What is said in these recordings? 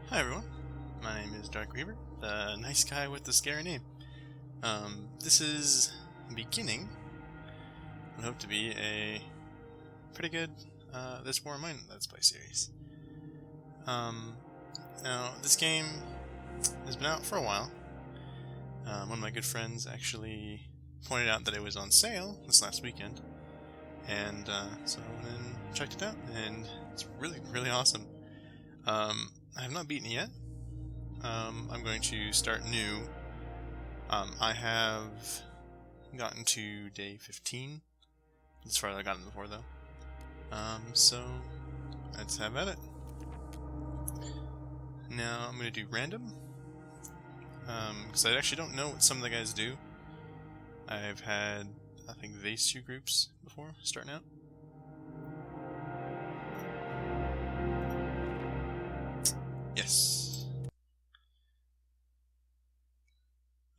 Hi everyone, my name is Darkreaver, the nice guy with the scary name. This is beginning what I hope to be a pretty good This War of Mine Let's Play series. Now, this game has been out for a while. One of my good friends actually pointed out that it was on sale this last weekend, and so I went and checked it out, and it's really, really awesome. I have not beaten it yet. I'm going to start new. I have gotten to day 15. As far as I gotten before, though. So let's have at it. Now I'm going to do random. Because I actually don't know what some of the guys do. I've had, I think, these two groups before, starting out. Yes.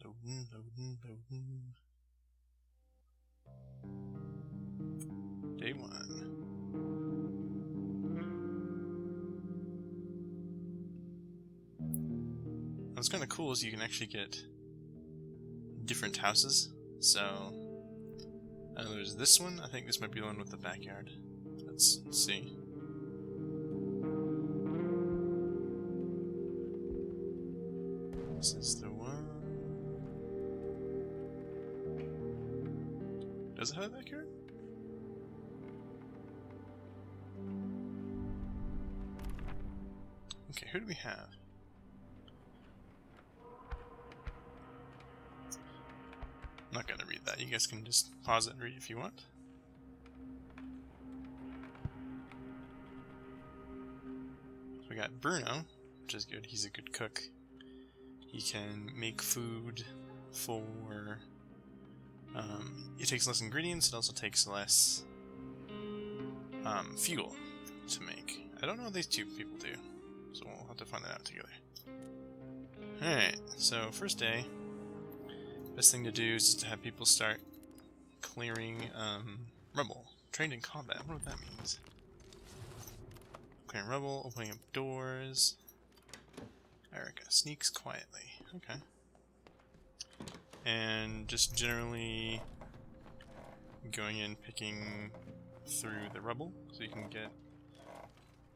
Loading. Day 1. What's kind of cool is you can actually get different houses. So, there's this one. I think this might be the one with the backyard. Let's see. This is the one. Does it have a backyard? Okay, who do we have? I'm not gonna read that. You guys can just pause it and read if you want. So we got Bruno, which is good. He's a good cook. He can make food for... it takes less ingredients. It also takes less fuel to make. I don't know what these two people do, so we'll have to find that out together. Alright, so first day. Best thing to do is just to have people start clearing rubble. Trained in combat. I wonder what that means. Clearing rubble, opening up doors. Erica sneaks quietly. Okay. And just generally going in, picking through the rubble so you can get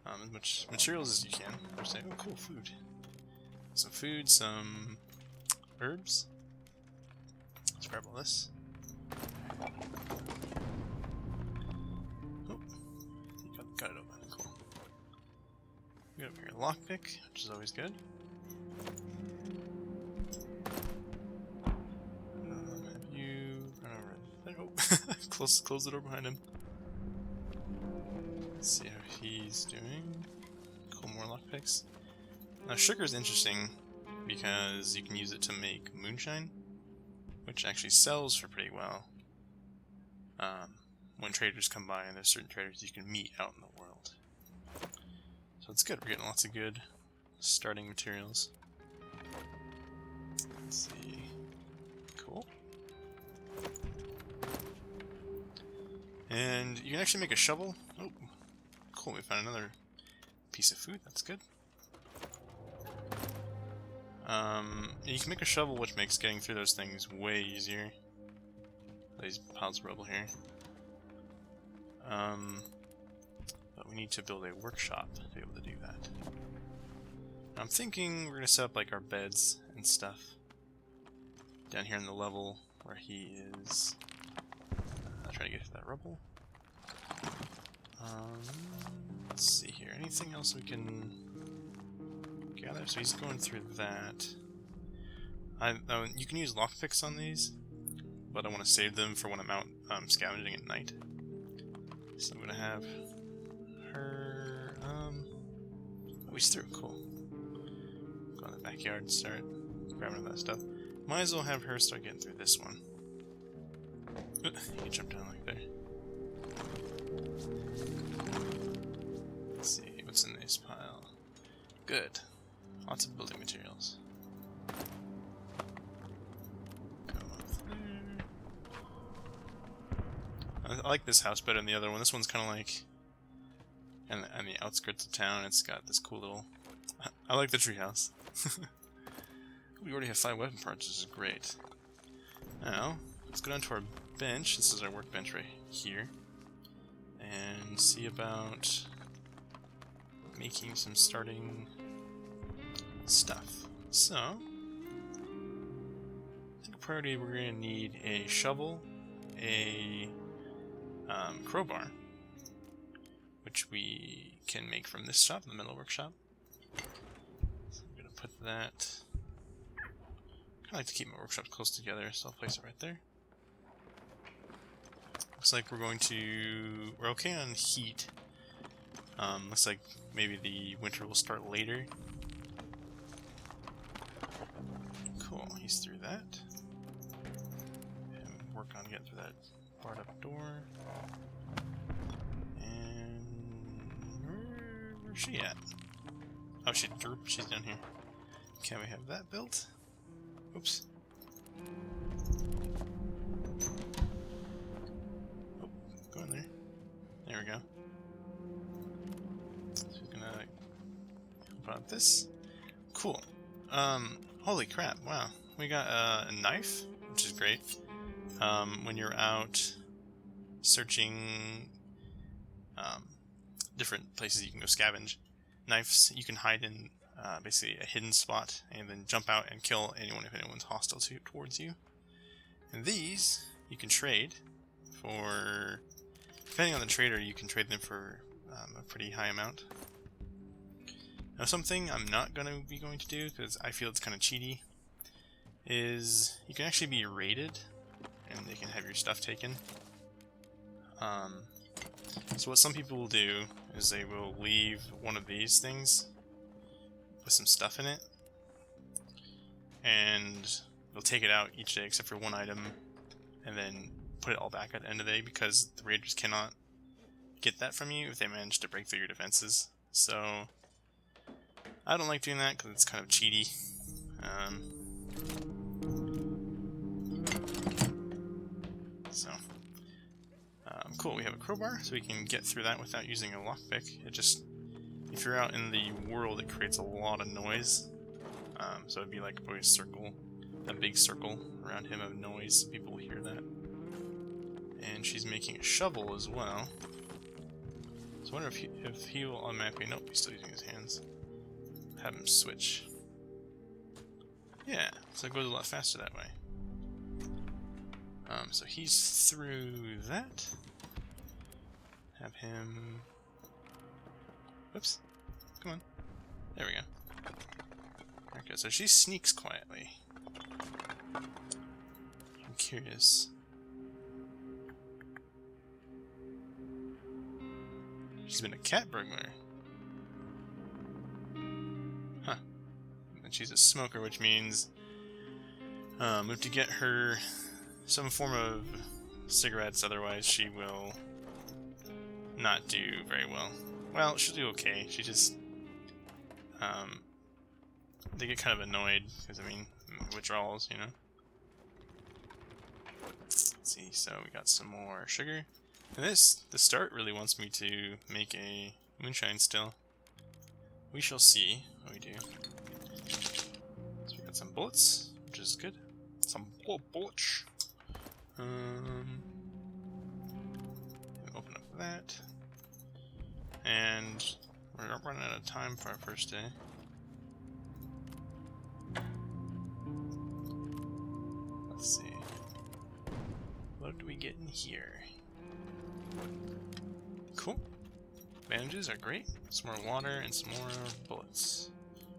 as much materials as you can. Or say, oh, cool, food. Some food, some herbs. Let's grab all this. Oh, got it open. Cool. We got over here lockpick, which is always good. Have you run over there? Oh, close the door behind him. Let's see how he's doing. Cool, more lockpicks. Now, sugar's interesting because you can use it to make moonshine, which actually sells for pretty well when traders come by, and there's certain traders you can meet out in the world. So it's good. We're getting lots of good starting materials. Let's see. Cool. And you can actually make a shovel. Oh, cool. We found another piece of food. That's good. You can make a shovel, which makes getting through those things way easier. These piles of rubble here. But we need to build a workshop to be able to do that. I'm thinking we're gonna set up like our beds and stuff down here in the level where he is. I'll try to get to that rubble. Let's see here. Anything else we can gather? So he's going through that. You can use lockpicks on these, but I want to save them for when I'm out scavenging at night. So I'm gonna have her. Oh, he's through. Cool. Go in the backyard and start grabbing that stuff. Might as well have her start getting through this one. He jumped down like there. Let's see what's in this pile. Good. Lots of building materials. I like this house better than the other one. This one's kind of like on the outskirts of town. It's got this cool little I like the treehouse. We already have 5 weapon parts, this is great. Now, let's go down to our bench. This is our workbench right here. And see about making some starting stuff. So, I think priority we're going to need a shovel, a crowbar, which we can make from this shop, the metal workshop. So I'm going to put that. I like to keep my workshops close together, so I'll place it right there. Looks like we're okay on heat. Looks like maybe the winter will start later. Cool, he's through that. And work on getting through that barred up door. And where's she at? Oh, she's down here. Can we have that built? Oops. Oh, go in there. There we go. So we're gonna open up this. Cool. Holy crap, wow. We got a knife, which is great. When you're out searching different places you can go scavenge, knives you can hide in basically a hidden spot and then jump out and kill anyone if anyone's hostile towards you. And these you can trade for, depending on the trader, you can trade them for a pretty high amount. Now something I'm not going to do because I feel it's kind of cheaty is you can actually be raided and they can have your stuff taken. So what some people will do is they will leave one of these things with some stuff in it, and they'll take it out each day except for one item, and then put it all back at the end of the day because the raiders cannot get that from you if they manage to break through your defenses. So I don't like doing that because it's kind of cheaty. Cool, we have a crowbar, so we can get through that without using a lockpick. It just, if you're out in the world, it creates a lot of noise. So it'd be like a big circle around him of noise, so people will hear that. And she's making a shovel as well. So I wonder if he will automatically, nope, he's still using his hands. Have him switch. Yeah, so it goes a lot faster that way. So he's through that. Have him... Whoops. Come on. There we go. Okay, so she sneaks quietly. I'm curious. She's been a cat burglar. Huh. And she's a smoker, which means we have to get her some form of cigarettes, otherwise she will not do very well. Well, she'll do okay. She just they get kind of annoyed because, I mean, withdrawals, you know. Let's see, so we got some more sugar. And the start really wants me to make a moonshine still. We shall see what we do. So we got some bullets, which is good. Some bullets. Open up that. And we're not running out of time for our first day. Let's see. What do we get in here? Cool. Bandages are great. Some more water and some more bullets.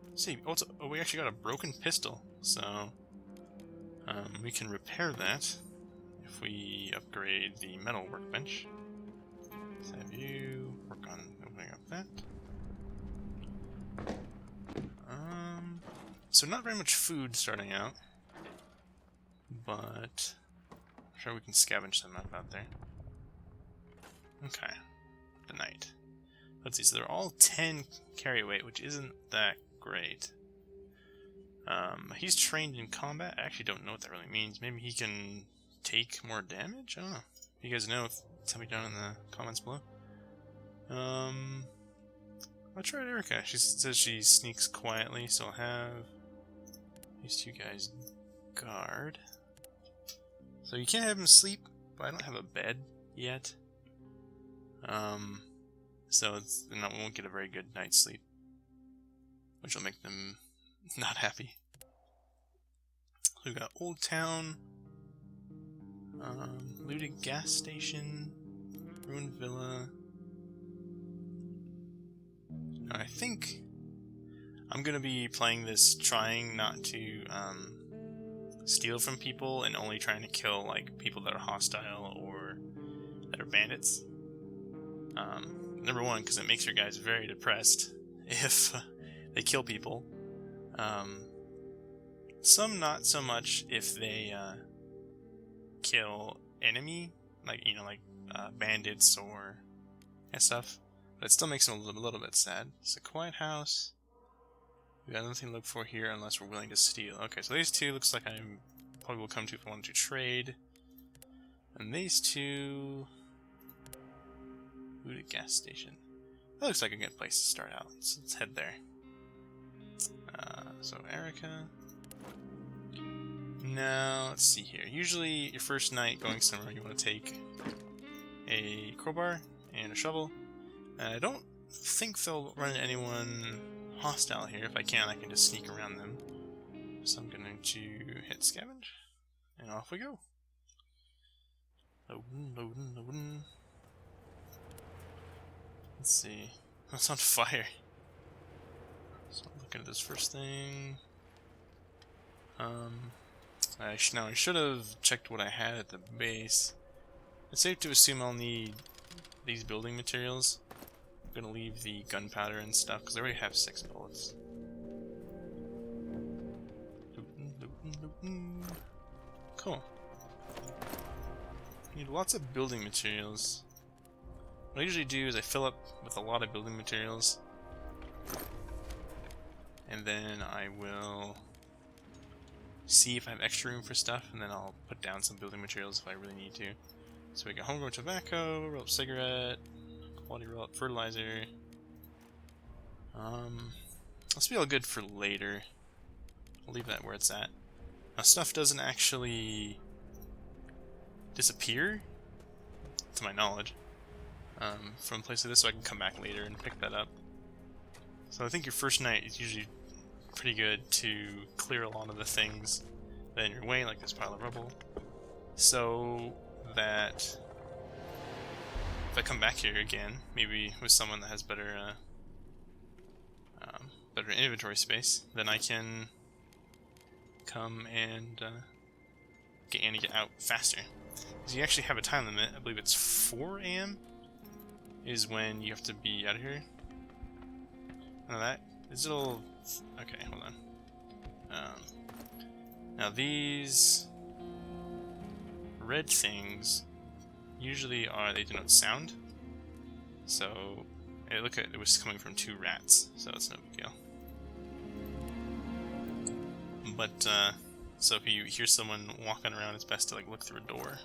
Let's see, oh, we actually got a broken pistol, so we can repair that if we upgrade the metal workbench. Let's have you work on opening up that. So not very much food starting out, but I'm sure we can scavenge them up out there. Okay, the knight. Let's see, so they're all 10 carry weight, which isn't that great. He's trained in combat. I actually don't know what that really means. Maybe he can take more damage? I don't know. If you guys know, tell me down in the comments below. I'll try Erica. She says she sneaks quietly, so I'll have these two guys guard. So you can't have them sleep, but I don't have a bed yet. So they won't get a very good night's sleep, which will make them not happy. We've got Old Town, looted gas station, ruined villa. Now I think I'm gonna be playing this trying not to steal from people and only trying to kill like people that are hostile or that are bandits. Number one, because it makes your guys very depressed if they kill people. Some not so much if they kill enemy, like bandits or stuff. But it still makes them a little bit sad. It's a quiet house. We got nothing to look for here unless we're willing to steal. Okay, so these two looks like I probably will come to if I want to trade. And these two... Ooh, the gas station. That looks like a good place to start out. So let's head there. So Erica. Now, let's see here. Usually, your first night going somewhere, you want to take a crowbar and a shovel. And I don't think they'll run into anyone hostile here. If I can just sneak around them. So I'm going to hit scavenge, and off we go. Loading. Let's see. What's on fire? So I'm looking at this first thing. I should have checked what I had at the base. It's safe to assume I'll need these building materials. I'm gonna leave the gunpowder and stuff because I already have 6 bullets. Cool. Need lots of building materials. What I usually do is I fill up with a lot of building materials, and then I will see if I have extra room for stuff, and then I'll put down some building materials if I really need to. So we got homegrown tobacco, roll up cigarette, quality roll up fertilizer. This will be all good for later. I'll leave that where it's at. Now stuff doesn't actually disappear, to my knowledge, from a place like this, so I can come back later and pick that up. So I think your first night is usually pretty good to clear a lot of the things that are in your way, like this pile of rubble, so that if I come back here again, maybe with someone that has better inventory space, then I can come and get in and get out faster. Because you actually have a time limit. I believe it's 4 AM is when you have to be out of here. Now that is a little... Okay, hold on. Now these red things usually they denote sound. So it was coming from 2 rats, so it's no big deal. But so if you hear someone walking around, it's best to like look through a door.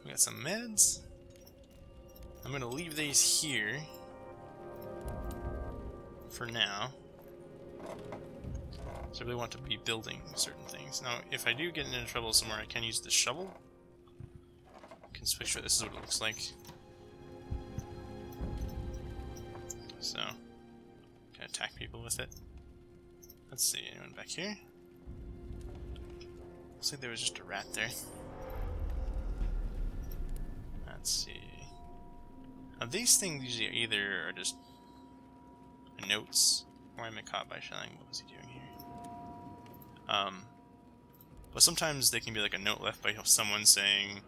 We got some meds. I'm gonna leave these here for now. So I really want to be building certain things. Now, if I do get into trouble somewhere, I can use the shovel. You can picture this is what it looks like. So, can attack people with it. Let's see, anyone back here? Looks like there was just a rat there. Let's see. Now these things usually either are just notes, or am I caught by shelling? What was he doing here? But sometimes they can be like a note left by someone saying,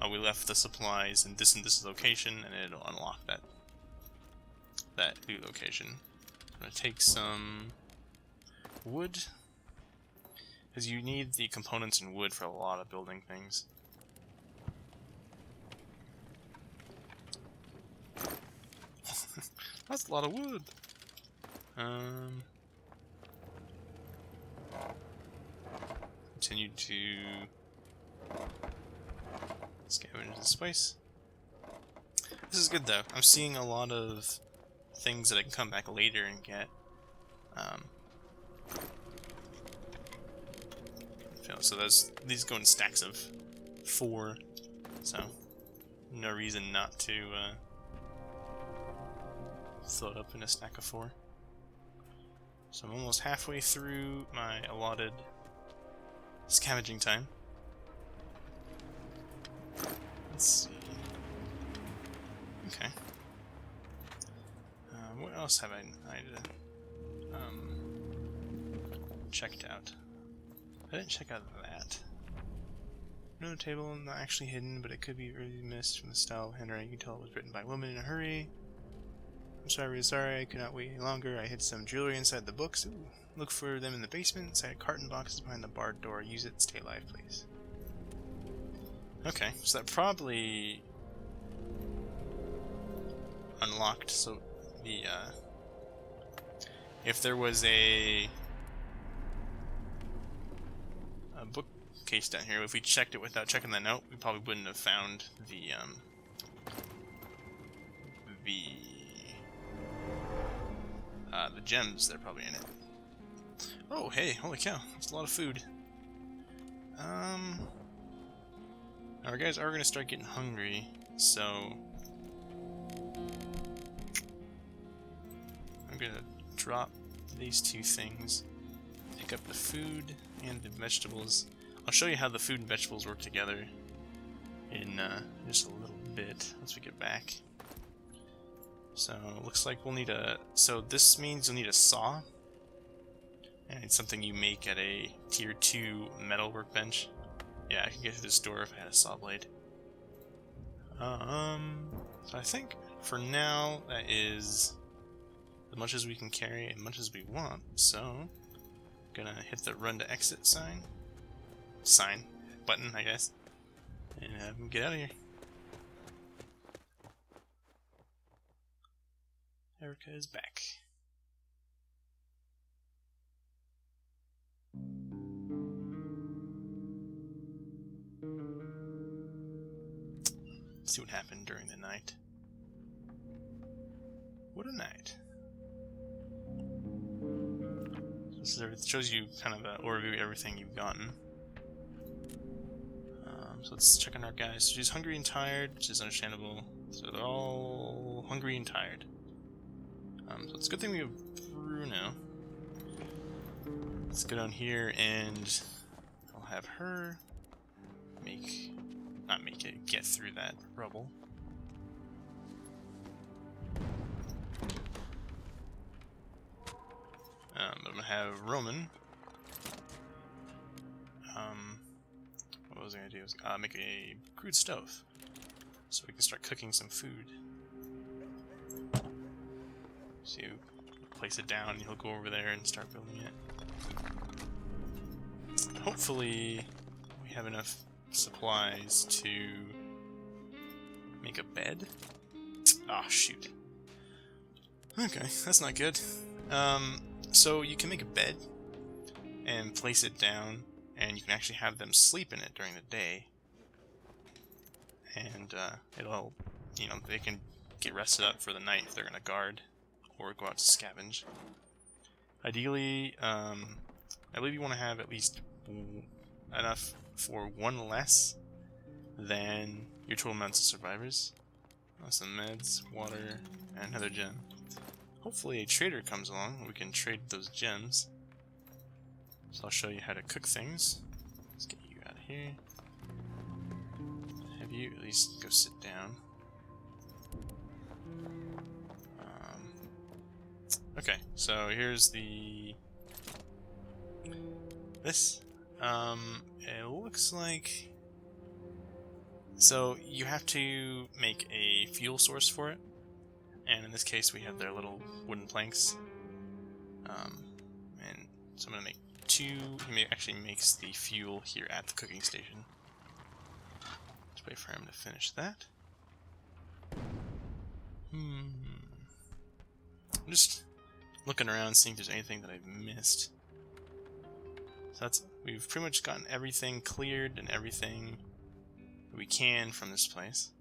"Oh, we left the supplies in this and this location," and it'll unlock that loot location. I'm gonna take some wood, because you need the components in wood for a lot of building things. That's a lot of wood. Continue to scavenge this place. This is good though. I'm seeing a lot of things that I can come back later and get. So these go in stacks of 4, so no reason not to fill it up in a stack of 4. So I'm almost halfway through my allotted scavenging time. Let's see. Okay. What else have I checked out? I didn't check out that. No table, not actually hidden, but it could be early missed from the style of handwriting. You can tell it was written by a woman in a hurry. I'm sorry, I could not wait any longer. I hid some jewelry inside the books. Ooh. Look for them in the basement, inside carton boxes behind the barred door. Use it, stay alive, please. Okay, so that probably unlocked, so the, if there was a bookcase down here, if we checked it without checking that note, we probably wouldn't have found the gems that are probably in it. Oh, hey, holy cow, that's a lot of food. Our guys are gonna start getting hungry, so I'm gonna drop these 2 things, pick up the food and the vegetables. I'll show you how the food and vegetables work together in just a little bit once we get back. So it looks like we'll need so this means you'll need a saw, and it's something you make at a tier 2 metal workbench. Yeah, I could get through this door if I had a saw blade. So I think for now that is as much as we can carry, as much as we want. So gonna hit the run to exit button, I guess, and get out of here. Erica is back. Let's see what happened during the night. What a night. So it shows you kind of an overview of everything you've gotten. So let's check on our guys. She's hungry and tired, which is understandable. So they're all hungry and tired. So it's a good thing we have Bruno. Let's go down here and I'll have her get through that rubble. But I'm gonna have Roman. What was I gonna do? Make a crude stove, so we can start cooking some food. So you place it down, he'll go over there and start building it. Hopefully, we have enough supplies to make a bed. Ah, oh, shoot. Okay, that's not good. So you can make a bed and place it down, and you can actually have them sleep in it during the day. And it'll, they can get rested up for the night if they're gonna guard or go out to scavenge. Ideally, I believe you want to have at least enough for 1 less than your total amounts of survivors. Some meds, water, and another gem. Hopefully a trader comes along and we can trade those gems. So I'll show you how to cook things. Let's get you out of here. Have you at least go sit down. Okay, so here's this. It looks like, so you have to make a fuel source for it, and in this case we have their little wooden planks. And so I'm gonna make 2. He actually makes the fuel here at the cooking station. Let's wait for him to finish that. I'm just looking around, seeing if there's anything that I've missed. So we've pretty much gotten everything cleared and everything we can from this place.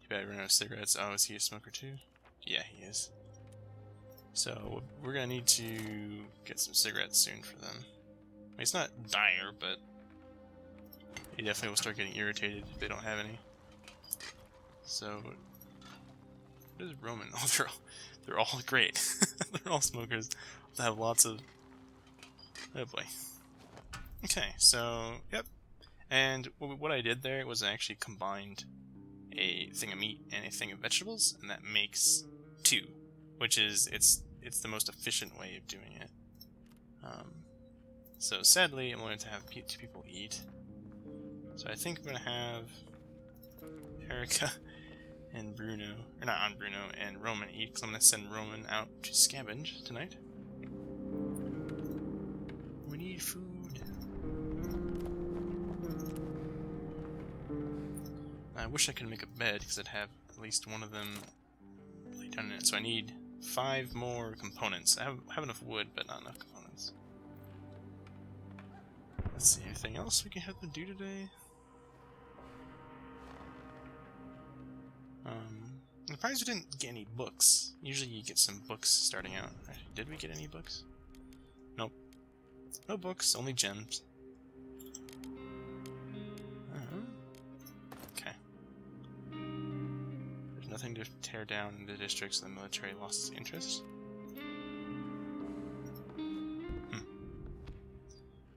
Too bad I ran out of cigarettes. Oh, is he a smoker too? Yeah, he is. So we're gonna need to get some cigarettes soon for them. I mean, it's not dire, but they definitely will start getting irritated if they don't have any. So, what is Roman? Oh, they're all great. They're all smokers. They have lots of. Oh boy. Okay, so yep. And what I did there was I actually combined a thing of meat and a thing of vegetables, and that makes 2, which is it's the most efficient way of doing it. So sadly, I'm going to have 2 people eat. So I think I'm going to have Erica and Bruno, or not on Bruno, and Roman eat, because I'm going to send Roman out to scavenge tonight. We need food. I wish I could make a bed, because I'd have at least one of them lay down in it. So I need 5 more components. I have enough wood, but not enough components. Let's see, anything else we can have them do today? I'm surprised we didn't get any books. Usually you get some books starting out. Did we get any books? Nope. No books, only gems. Okay. There's nothing to tear down in the districts the military lost its interest.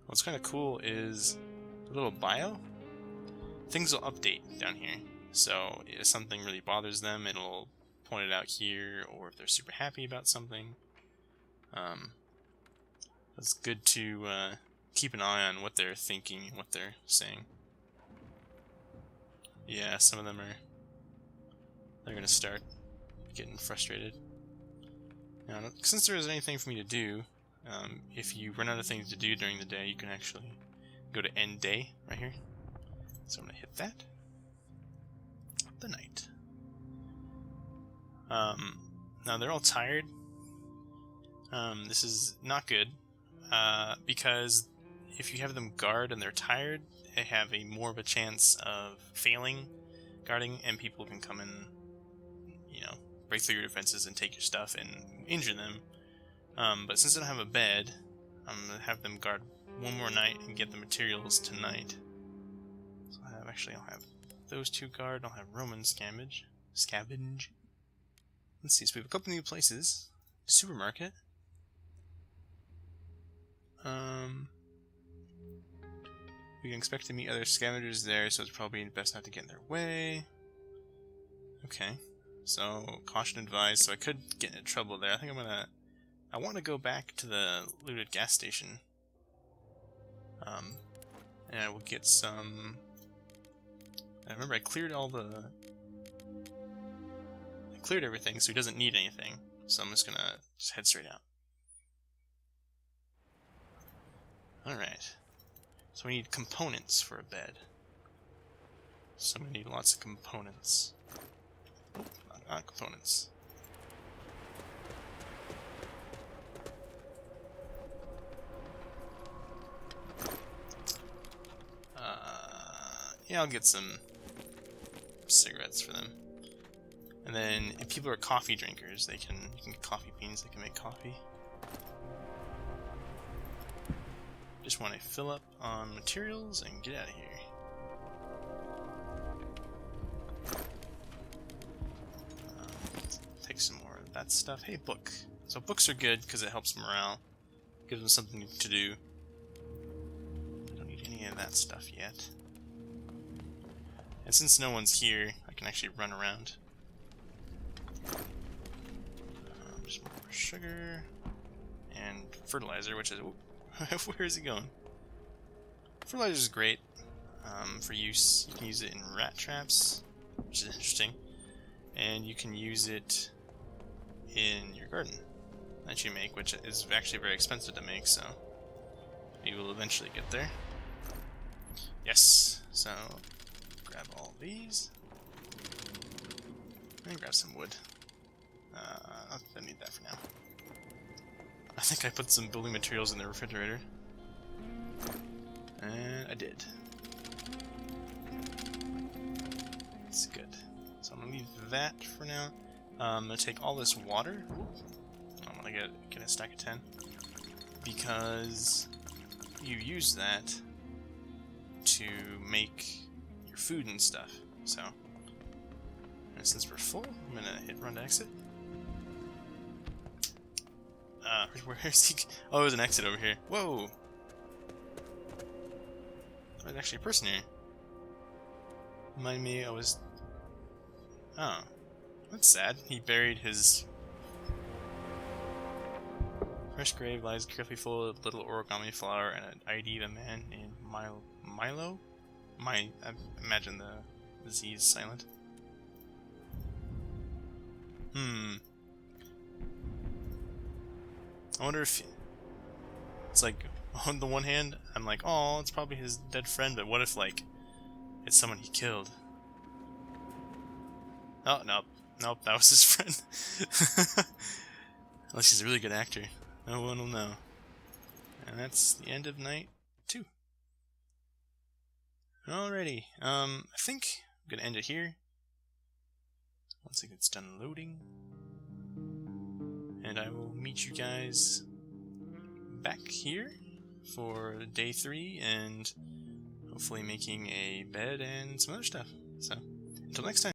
What's kind of cool is the little bio. Things will update down here. So if something really bothers them, it'll point it out here, or if they're super happy about something. It's good to keep an eye on what they're thinking and what they're saying. Yeah, some of them they're gonna start getting frustrated. Now, since there isn't anything for me to do, if you run out of things to do during the day, you can actually go to end day right here. So I'm gonna hit that. The night. Now they're all tired. This is not good, because if you have them guard and they're tired, they have more of a chance of failing guarding, and people can come in, break through your defenses and take your stuff and injure them. But since I don't have a bed, I'm gonna have them guard one more night and get the materials tonight. So I'll have those 2 guard, I'll have Roman scavenge. Let's see, so we have a couple new places. Supermarket. We can expect to meet other scavengers there, so it's probably best not to get in their way. Okay, so caution advised, so I could get into trouble there. I think I want to go back to the looted gas station. And I will get some. I remember I cleared everything, so he doesn't need anything. So I'm just gonna head straight out. Alright. So we need components for a bed. So we need lots of components. Oh, not components. Yeah, I'll get some cigarettes for them. And then if people are coffee drinkers, you can get coffee beans, they can make coffee. Just want to fill up on materials and get out of here. Take some more of that stuff. Hey, book. So books are good because it helps morale. Gives them something to do. I don't need any of that stuff yet. And since no one's here, I can actually run around. Just more sugar and fertilizer, which is where is he going? Fertilizer is great for use. You can use it in rat traps, which is interesting, and you can use it in your garden that you make, which is actually very expensive to make. So we will eventually get there. Yes. So grab all these and grab some wood. I don't need that for now. I think I put some building materials in the refrigerator. And I did. That's good. So I'm gonna leave that for now. I'm gonna take all this water. I'm like get a stack of 10, because you use that to make your food and stuff. So, and since we're full, I'm gonna hit run to exit. Where's he? Oh, there's an exit over here. Whoa! There's actually a person here. Remind me, I was... Oh. That's sad. He buried his... Fresh grave lies carefully full of little origami flour and an ID of a man named Milo? I imagine the Z is silent. I wonder if... It's like, on the one hand, I'm like, oh, it's probably his dead friend, but what if, like, it's someone he killed? Oh, nope. Nope, that was his friend. Unless he's a really good actor. No one will know. And that's the end of night 2. Alrighty. I think I'm gonna end it here. Once it gets done loading. And I will meet you guys back here for day 3 and hopefully making a bed and some other stuff. So, until next time.